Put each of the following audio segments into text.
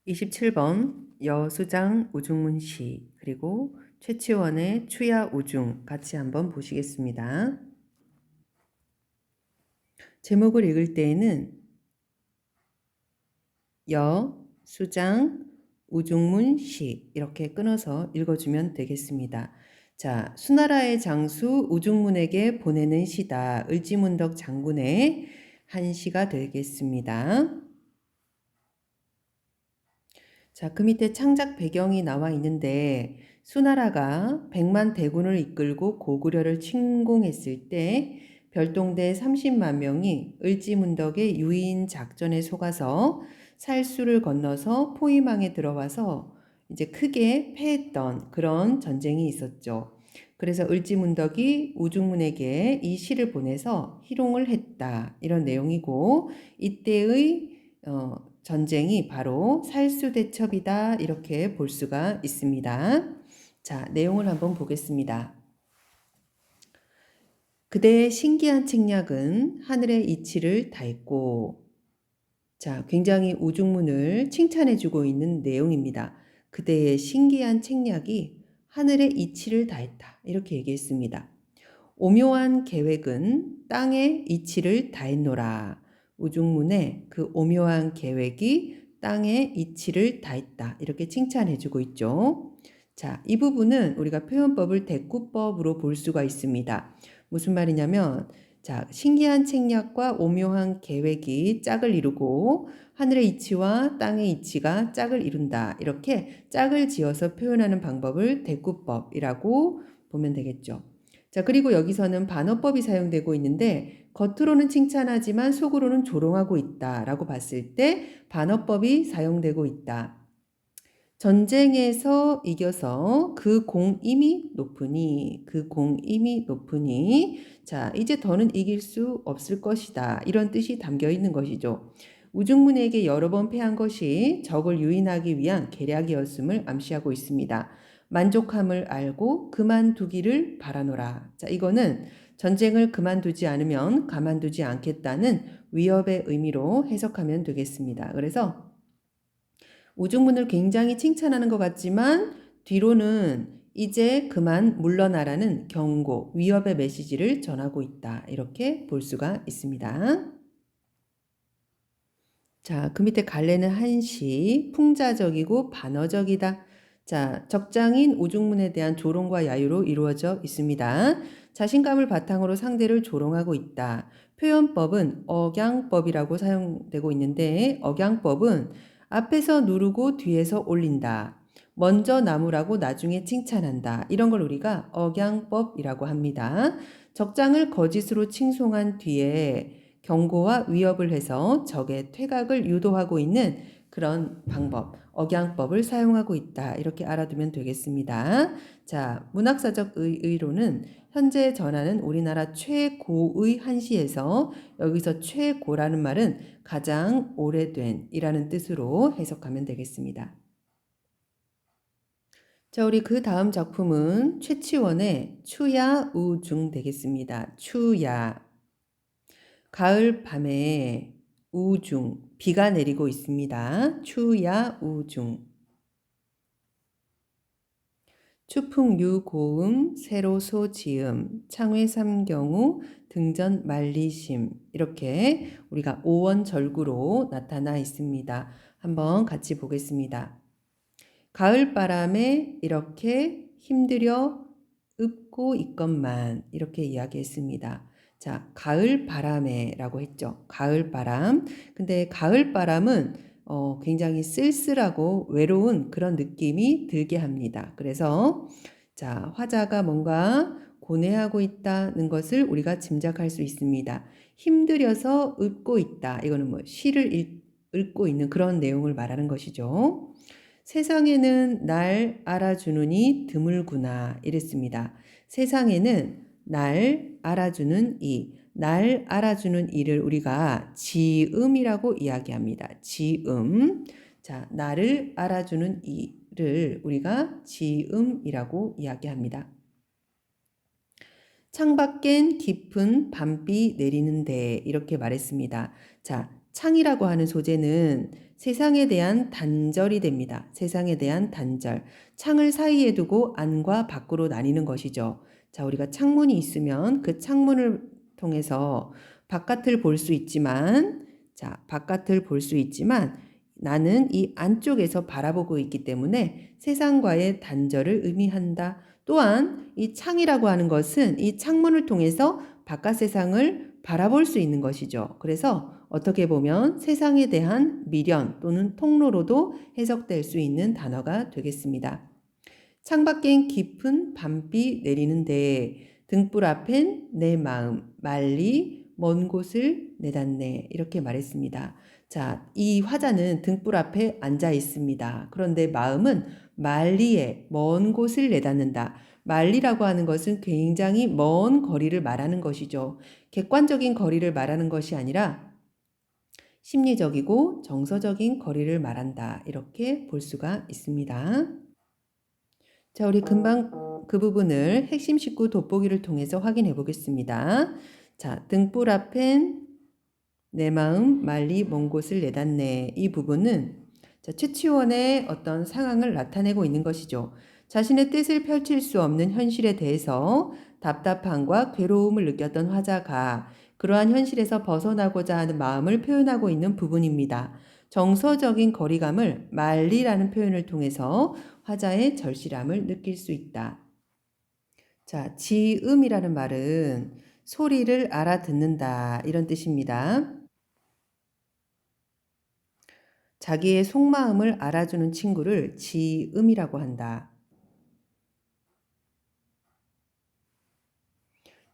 27번 여수장 우중문시 그리고 최치원의 추야 우중 같이 한번 보시겠습니다. 제목을 읽을 때에는 여수장 우중문시 이렇게 끊어서 읽어주면 되겠습니다. 자, 수나라의 장수 우중문에게 보내는 시다. 을지문덕 장군의 한 시가 되겠습니다. 자, 그 밑에 창작 배경이 나와 있는데 수나라가 100만 대군을 이끌고 고구려를 침공했을 때 별동대 30만 명이 을지문덕의 유인 작전에 속아서 살수를 건너서 포위망에 들어와서 이제 크게 패했던 그런 전쟁이 있었죠. 그래서 을지문덕이 우중문에게 이 시를 보내서 희롱을 했다. 이런 내용이고 이때의 전쟁이 바로 살수대첩이다 이렇게 볼 수가 있습니다. 자, 내용을 한번 보겠습니다. 그대의 신기한 책략은 하늘의 이치를 다했고, 자, 굉장히 우중문을 칭찬해주고 있는 내용입니다. 그대의 신기한 책략이 하늘의 이치를 다했다 이렇게 얘기했습니다. 오묘한 계획은 땅의 이치를 다했노라. 우중문의 그 오묘한 계획이 땅의 이치를 다했다. 이렇게 칭찬해주고 있죠. 자, 이 부분은 우리가 표현법을 대꾸법으로 볼 수가 있습니다. 무슨 말이냐면, 자, 신기한 책략과 오묘한 계획이 짝을 이루고 하늘의 이치와 땅의 이치가 짝을 이룬다. 이렇게 짝을 지어서 표현하는 방법을 대꾸법이라고 보면 되겠죠. 자, 그리고 여기서는 반어법이 사용되고 있는데 겉으로는 칭찬하지만 속으로는 조롱하고 있다라고 봤을 때 반어법이 사용되고 있다. 전쟁에서 이겨서 그 공임이 높으니 자, 이제 더는 이길 수 없을 것이다. 이런 뜻이 담겨 있는 것이죠. 우중문에게 여러 번 패한 것이 적을 유인하기 위한 계략이었음을 암시하고 있습니다. 만족함을 알고 그만두기를 바라노라. 자, 이거는 전쟁을 그만두지 않으면 가만두지 않겠다는 위협의 의미로 해석하면 되겠습니다. 그래서 우중문을 굉장히 칭찬하는 것 같지만 뒤로는 이제 그만 물러나라는 경고, 위협의 메시지를 전하고 있다. 이렇게 볼 수가 있습니다. 자, 그 밑에 갈래는 한시, 풍자적이고 반어적이다. 자, 적장인 우중문에 대한 조롱과 야유로 이루어져 있습니다. 자신감을 바탕으로 상대를 조롱하고 있다. 표현법은 억양법이라고 사용되고 있는데 억양법은 앞에서 누르고 뒤에서 올린다. 먼저 나무라고 나중에 칭찬한다. 이런 걸 우리가 억양법이라고 합니다. 적장을 거짓으로 칭송한 뒤에 경고와 위협을 해서 적의 퇴각을 유도하고 있는 그런 방법, 억양법을 사용하고 있다. 이렇게 알아두면 되겠습니다. 자, 문학사적 의의로는 현재 전하는 우리나라 최고의 한시에서 여기서 최고라는 말은 가장 오래된 이라는 뜻으로 해석하면 되겠습니다. 자, 우리 그 다음 작품은 최치원의 추야 우중 되겠습니다. 추야. 가을 밤에 우중, 비가 내리고 있습니다. 추야 우중. 추풍유 고음, 세로소 지음, 창회 삼경우, 등전 말리심. 이렇게 우리가 오원절구로 나타나 있습니다. 한번 같이 보겠습니다. 가을 바람에 이렇게 힘들여 읊고 있건만 이렇게 이야기했습니다. 자, 가을 바람에라고 했죠. 가을 바람. 근데 가을 바람은 굉장히 쓸쓸하고 외로운 그런 느낌이 들게 합니다. 그래서 자, 화자가 뭔가 고뇌하고 있다는 것을 우리가 짐작할 수 있습니다. 힘들여서 읊고 있다. 이거는 뭐 시를 읽고 있는 그런 내용을 말하는 것이죠. 세상에는 날 알아주느니 드물구나 이랬습니다. 세상에는 날 알아주는 날 알아주는 이를 우리가 지음이라고 이야기합니다. 지음. 자, 나를 알아주는 이를 우리가 지음이라고 이야기합니다. 창밖엔 깊은 밤비 내리는데 이렇게 말했습니다. 자, 창이라고 하는 소재는 세상에 대한 단절이 됩니다. 세상에 대한 단절. 창을 사이에 두고 안과 밖으로 나뉘는 것이죠. 자, 우리가 창문이 있으면 그 창문을 통해서 바깥을 볼 수 있지만, 자, 바깥을 볼 수 있지만 나는 이 안쪽에서 바라보고 있기 때문에 세상과의 단절을 의미한다. 또한 이 창이라고 하는 것은 이 창문을 통해서 바깥 세상을 바라볼 수 있는 것이죠. 그래서 어떻게 보면 세상에 대한 미련 또는 통로로도 해석될 수 있는 단어가 되겠습니다. 창밖엔 깊은 밤비 내리는데 등불 앞엔 내 마음 멀리 먼 곳을 내닫네 이렇게 말했습니다. 자, 이 화자는 등불 앞에 앉아 있습니다. 그런데 마음은 멀리에 먼 곳을 내닫는다. 멀리라고 하는 것은 굉장히 먼 거리를 말하는 것이죠. 객관적인 거리를 말하는 것이 아니라 심리적이고 정서적인 거리를 말한다. 이렇게 볼 수가 있습니다. 자, 우리 금방 그 부분을 핵심 식구 돋보기를 통해서 확인해 보겠습니다. 자, 등불 앞엔 내 마음 멀리 먼 곳을 내닫네. 이 부분은 자, 최치원의 어떤 상황을 나타내고 있는 것이죠. 자신의 뜻을 펼칠 수 없는 현실에 대해서 답답함과 괴로움을 느꼈던 화자가 그러한 현실에서 벗어나고자 하는 마음을 표현하고 있는 부분입니다. 정서적인 거리감을 멀리라는 표현을 통해서 화자의 절실함을 느낄 수 있다. 자, 지음이라는 말은 소리를 알아듣는다 이런 뜻입니다. 자기의 속마음을 알아주는 친구를 지음이라고 한다.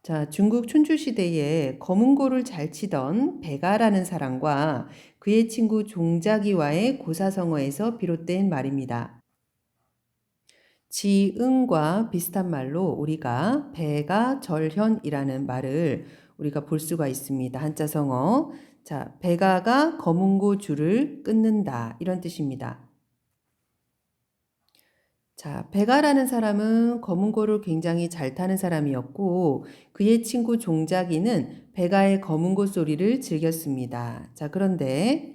자, 중국 춘추 시대에 검은고를 잘 치던 배가라는 사람과 그의 친구 종자기와의 고사성어에서 비롯된 말입니다. 지응과 비슷한 말로 우리가 배가 절현이라는 말을 우리가 볼 수가 있습니다. 한자성어. 자, 배가가 검은고 줄을 끊는다 이런 뜻입니다. 자, 배가라는 사람은 검은고를 굉장히 잘 타는 사람이었고 그의 친구 종자기는 배가의 검은고 소리를 즐겼습니다. 자, 그런데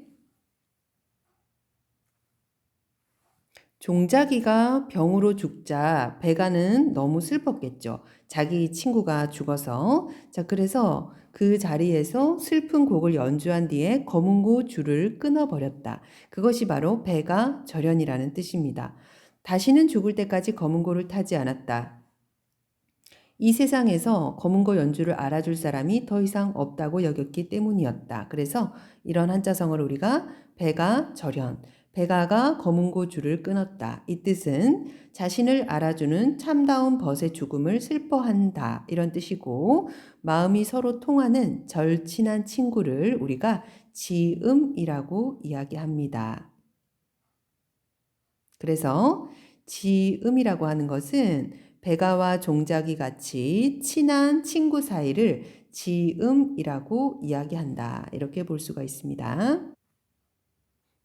종자기가 병으로 죽자 배가는 너무 슬펐겠죠. 자기 친구가 죽어서. 자, 그래서 그 자리에서 슬픈 곡을 연주한 뒤에 검은고 줄을 끊어버렸다. 그것이 바로 배가 절연이라는 뜻입니다. 다시는 죽을 때까지 검은고를 타지 않았다. 이 세상에서 검은고 연주를 알아줄 사람이 더 이상 없다고 여겼기 때문이었다. 그래서 이런 한자성어를 우리가 배가 절연, 배가가 검은고 줄을 끊었다. 이 뜻은 자신을 알아주는 참다운 벗의 죽음을 슬퍼한다. 이런 뜻이고 마음이 서로 통하는 절친한 친구를 우리가 지음이라고 이야기합니다. 그래서 지음이라고 하는 것은 배가와 종자기 같이 친한 친구 사이를 지음이라고 이야기한다. 이렇게 볼 수가 있습니다.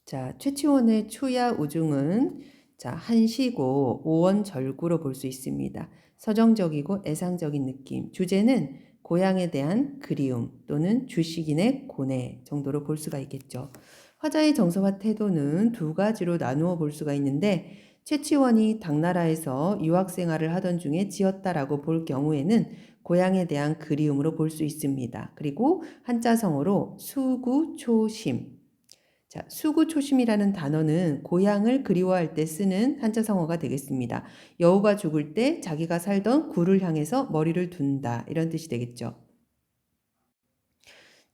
자, 최치원의 추야 우중은 자, 한시고 오원절구로 볼 수 있습니다. 서정적이고 애상적인 느낌. 주제는 고향에 대한 그리움 또는 주식인의 고뇌 정도로 볼 수가 있겠죠. 화자의 정서와 태도는 두 가지로 나누어 볼 수가 있는데 최치원이 당나라에서 유학 생활을 하던 중에 지었다라고 볼 경우에는 고향에 대한 그리움으로 볼 수 있습니다. 그리고 한자성어로 수구초심. 자, 수구초심이라는 단어는 고향을 그리워할 때 쓰는 한자성어가 되겠습니다. 여우가 죽을 때 자기가 살던 굴을 향해서 머리를 둔다. 이런 뜻이 되겠죠.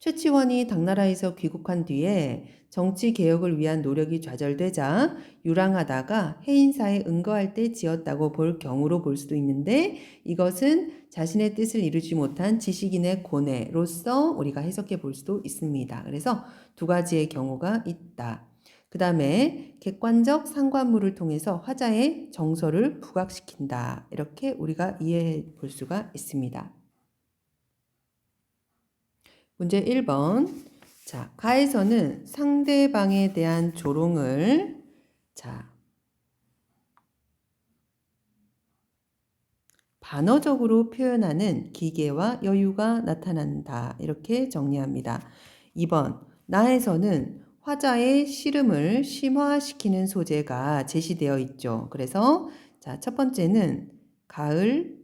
최치원이 당나라에서 귀국한 뒤에 정치 개혁을 위한 노력이 좌절되자 유랑하다가 해인사에 응거할 때 지었다고 볼 경우로 볼 수도 있는데 이것은 자신의 뜻을 이루지 못한 지식인의 고뇌로서 우리가 해석해 볼 수도 있습니다. 그래서 두 가지의 경우가 있다. 그 다음에 객관적 상관물을 통해서 화자의 정서를 부각시킨다. 이렇게 우리가 이해해 볼 수가 있습니다. 문제 1번. 자, 가에서는 상대방에 대한 조롱을 반어적으로 표현하는 기계와 여유가 나타난다. 이렇게 정리합니다. 2번. 나에서는 화자의 시름을 심화시키는 소재가 제시되어 있죠. 그래서 자, 첫 번째는 가을,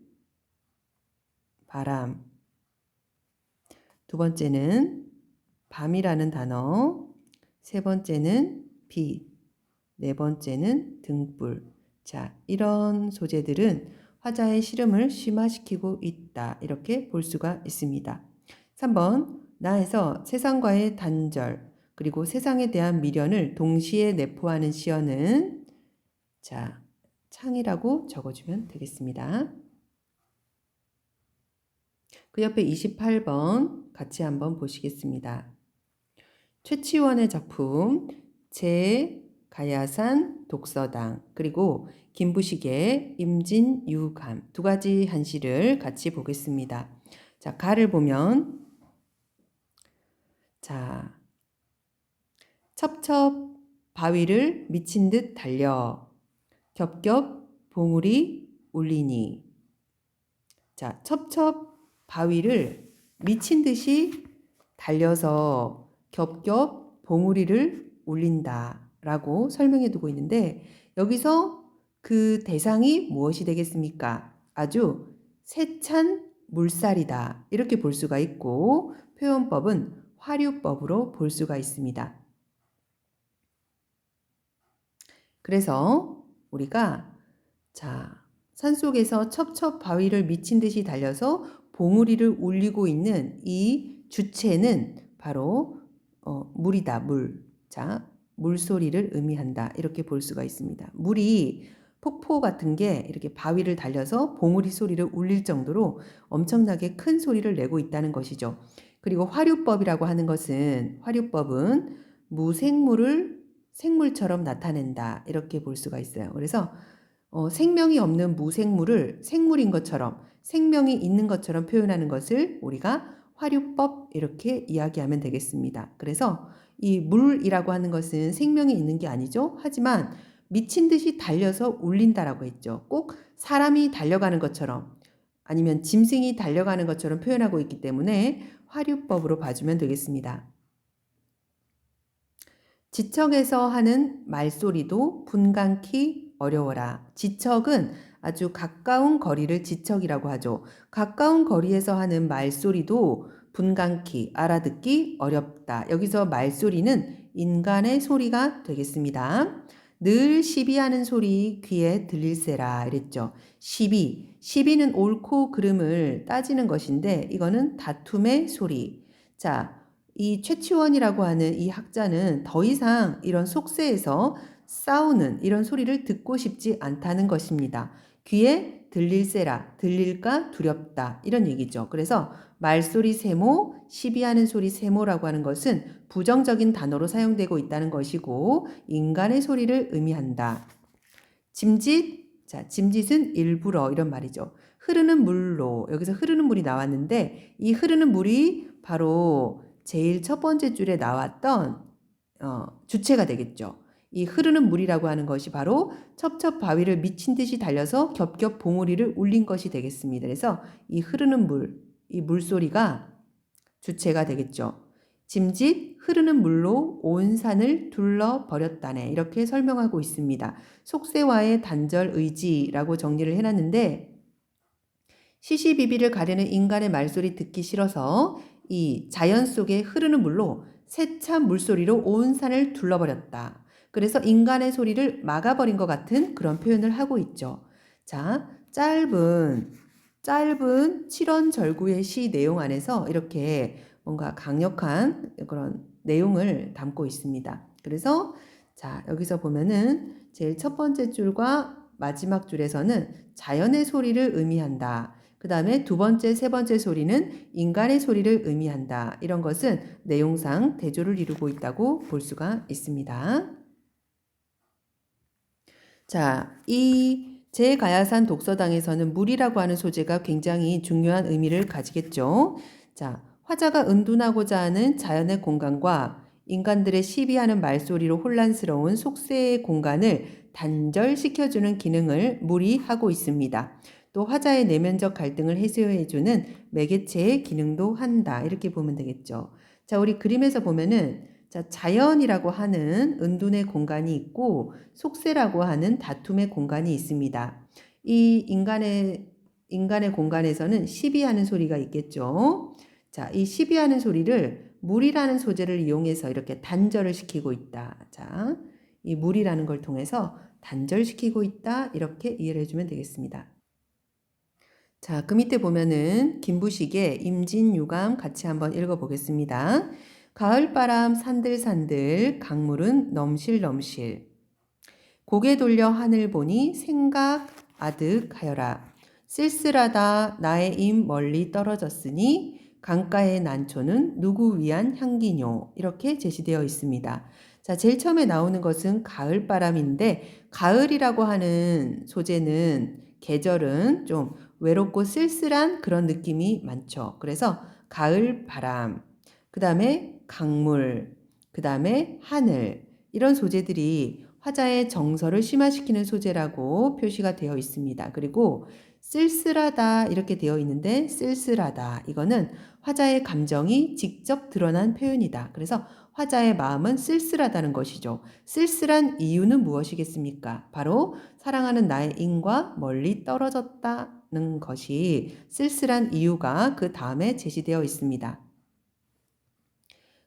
바람. 두 번째는 밤이라는 단어. 세 번째는 비. 네 번째는 등불. 자, 이런 소재들은 화자의 시름을 심화시키고 있다. 이렇게 볼 수가 있습니다. 3번, 나에서 세상과의 단절, 그리고 세상에 대한 미련을 동시에 내포하는 시어는 자, 창이라고 적어주면 되겠습니다. 그 옆에 28번 같이 한번 보시겠습니다. 최치원의 작품 제 가야산 독서당 그리고 김부식의 임진유감 두 가지 한시를 같이 보겠습니다. 자, 가를 보면 자, 첩첩 바위를 미친 듯 달려 겹겹 봉우리 울리니. 자, 첩첩 바위를 미친 듯이 달려서 겹겹 봉우리를 울린다 라고 설명해 두고 있는데, 여기서 그 대상이 무엇이 되겠습니까? 아주 세찬 물살이다 이렇게 볼 수가 있고, 표현법은 화류법으로 볼 수가 있습니다. 그래서 우리가 자, 산속에서 첩첩 바위를 미친 듯이 달려서 봉우리를 울리고 있는 이 주체는 바로 물이다, 물. 자, 물소리를 의미한다. 이렇게 볼 수가 있습니다. 물이 폭포 같은 게 이렇게 바위를 달려서 봉우리 소리를 울릴 정도로 엄청나게 큰 소리를 내고 있다는 것이죠. 그리고 화류법이라고 하는 것은, 화류법은 무생물을 생물처럼 나타낸다. 이렇게 볼 수가 있어요. 그래서 생명이 없는 무생물을 생물인 것처럼, 생명이 있는 것처럼 표현하는 것을 우리가 화류법 이렇게 이야기하면 되겠습니다. 그래서 이 물이라고 하는 것은 생명이 있는 게 아니죠. 하지만 미친 듯이 달려서 울린다라고 했죠. 꼭 사람이 달려가는 것처럼 아니면 짐승이 달려가는 것처럼 표현하고 있기 때문에 화류법으로 봐주면 되겠습니다. 지척에서 하는 말소리도 분간키 어려워라. 지척은 아주 가까운 거리를 지척이라고 하죠. 가까운 거리에서 하는 말소리도 분간키, 알아듣기 어렵다. 여기서 말소리는 인간의 소리가 되겠습니다. 늘 시비하는 소리 귀에 들릴세라 이랬죠. 시비는 옳고 그름을 따지는 것인데 이거는 다툼의 소리. 자, 이 최치원이라고 하는 이 학자는 더 이상 이런 속세에서 싸우는 이런 소리를 듣고 싶지 않다는 것입니다. 귀에 들릴세라, 들릴까 두렵다 이런 얘기죠. 그래서 말소리 세모, 시비하는 소리 세모라고 하는 것은 부정적인 단어로 사용되고 있다는 것이고 인간의 소리를 의미한다. 짐짓, 자, 짐짓은 일부러 이런 말이죠. 흐르는 물로, 여기서 흐르는 물이 나왔는데 이 흐르는 물이 바로 제일 첫 번째 줄에 나왔던 주체가 되겠죠. 이 흐르는 물이라고 하는 것이 바로 첩첩 바위를 미친 듯이 달려서 겹겹 봉우리를 울린 것이 되겠습니다. 그래서 이 흐르는 물, 이 물소리가 주체가 되겠죠. 짐짓 흐르는 물로 온 산을 둘러버렸다네 이렇게 설명하고 있습니다. 속세와의 단절 의지라고 정리를 해놨는데, 시시비비를 가리는 인간의 말소리 듣기 싫어서 이 자연 속에 흐르는 물로 세찬 물소리로 온 산을 둘러버렸다. 그래서 인간의 소리를 막아버린 것 같은 그런 표현을 하고 있죠. 자, 짧은 칠원절구의 시 내용 안에서 이렇게 뭔가 강력한 그런 내용을 담고 있습니다. 그래서 자, 여기서 보면은 제일 첫 번째 줄과 마지막 줄에서는 자연의 소리를 의미한다. 그 다음에 두 번째, 세 번째 소리는 인간의 소리를 의미한다. 이런 것은 내용상 대조를 이루고 있다고 볼 수가 있습니다. 자, 이 제 가야산 독서당에서는 물이라고 하는 소재가 굉장히 중요한 의미를 가지겠죠. 자, 화자가 은둔하고자 하는 자연의 공간과 인간들의 시비하는 말소리로 혼란스러운 속세의 공간을 단절시켜주는 기능을 물이 하고 있습니다. 또 화자의 내면적 갈등을 해소해주는 매개체의 기능도 한다. 이렇게 보면 되겠죠. 자, 우리 그림에서 보면은 자, 자연이라고 하는 은둔의 공간이 있고 속세라고 하는 다툼의 공간이 있습니다. 이 인간의 공간에서는 시비하는 소리가 있겠죠. 자, 이 시비하는 소리를 물이라는 소재를 이용해서 이렇게 단절을 시키고 있다. 자, 이 물이라는 걸 통해서 단절시키고 있다. 이렇게 이해를 해주면 되겠습니다. 자, 그 밑에 보면은 김부식의 임진유감 같이 한번 읽어보겠습니다. 가을바람 산들산들 강물은 넘실넘실 고개 돌려 하늘 보니 생각 아득하여라. 쓸쓸하다 나의 임 멀리 떨어졌으니 강가의 난초는 누구 위한 향기뇨. 이렇게 제시되어 있습니다. 자, 제일 처음에 나오는 것은 가을바람인데 가을이라고 하는 소재는 계절은 좀 외롭고 쓸쓸한 그런 느낌이 많죠. 그래서 가을바람, 그 다음에 강물, 그 다음에 하늘 이런 소재들이 화자의 정서를 심화시키는 소재라고 표시가 되어 있습니다. 그리고 쓸쓸하다 이렇게 되어 있는데 쓸쓸하다 이거는 화자의 감정이 직접 드러난 표현이다. 그래서 화자의 마음은 쓸쓸하다는 것이죠. 쓸쓸한 이유는 무엇이겠습니까? 바로 사랑하는 나의 인과 멀리 떨어졌다는 것이 쓸쓸한 이유가 그 다음에 제시되어 있습니다.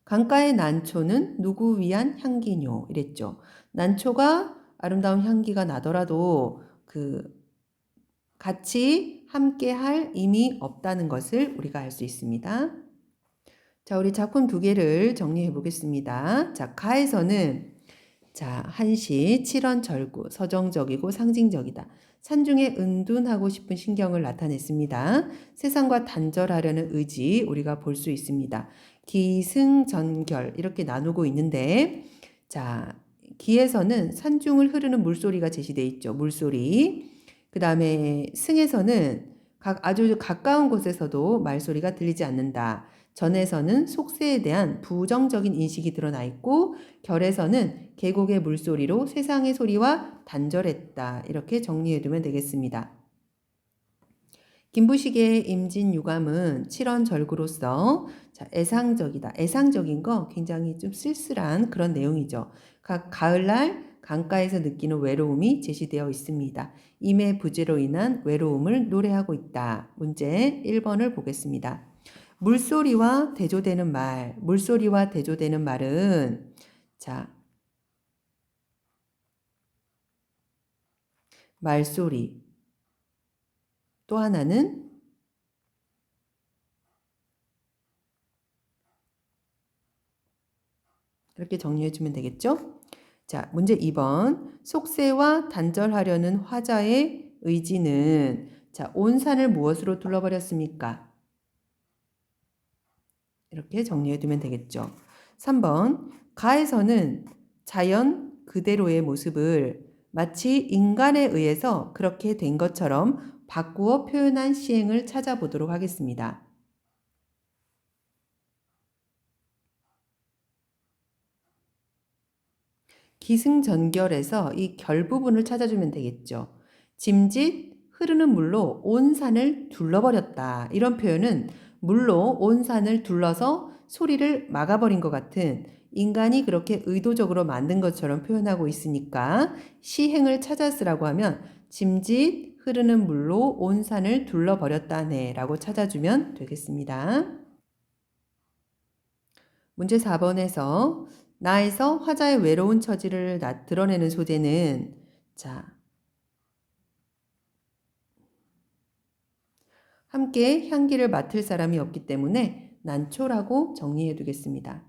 강가의 난초는 누구 위한 향기뇨 이랬죠. 난초가 아름다운 향기가 나더라도 같이 함께 할 힘이 없다는 것을 우리가 알 수 있습니다. 자, 우리 작품 두 개를 정리해 보겠습니다. 자, 가에서는 자, 한시, 칠언절구, 서정적이고 상징적이다. 산중에 은둔하고 싶은 신경을 나타냈습니다. 세상과 단절하려는 의지 우리가 볼 수 있습니다. 기승전결 이렇게 나누고 있는데 자, 기에서는 산중을 흐르는 물소리가 제시되어 있죠. 물소리. 그 다음에 승에서는 아주 가까운 곳에서도 말소리가 들리지 않는다. 전에서는 속세에 대한 부정적인 인식이 드러나 있고 결에서는 계곡의 물소리로 세상의 소리와 단절했다. 이렇게 정리해두면 되겠습니다. 김부식의 임진유감은 칠언절구로서 애상적이다. 애상적인 거 굉장히 좀 쓸쓸한 그런 내용이죠. 가을날 강가에서 느끼는 외로움이 제시되어 있습니다. 임의 부재로 인한 외로움을 노래하고 있다. 문제 1번을 보겠습니다. 물소리와 대조되는 말, 물소리와 대조되는 말은 자, 말소리. 또 하나는 이렇게 정리해 주면 되겠죠? 자, 문제 2번. 속세와 단절하려는 화자의 의지는 자, 온 산을 무엇으로 둘러버렸습니까? 이렇게 정리해 두면 되겠죠. 3번. 가에서는 자연 그대로의 모습을 마치 인간에 의해서 그렇게 된 것처럼 바꾸어 표현한 시행을 찾아보도록 하겠습니다. 기승전결에서 이 결 부분을 찾아주면 되겠죠. 짐짓 흐르는 물로 온 산을 둘러버렸다. 이런 표현은 물로 온 산을 둘러서 소리를 막아버린 것 같은 인간이 그렇게 의도적으로 만든 것처럼 표현하고 있으니까 시행을 찾아 쓰라고 하면 짐짓 흐르는 물로 온 산을 둘러버렸다네 라고 찾아주면 되겠습니다. 문제 4번에서 나에서 화자의 외로운 처지를 드러내는 소재는 자, 함께 향기를 맡을 사람이 없기 때문에 난초라고 정리해 두겠습니다.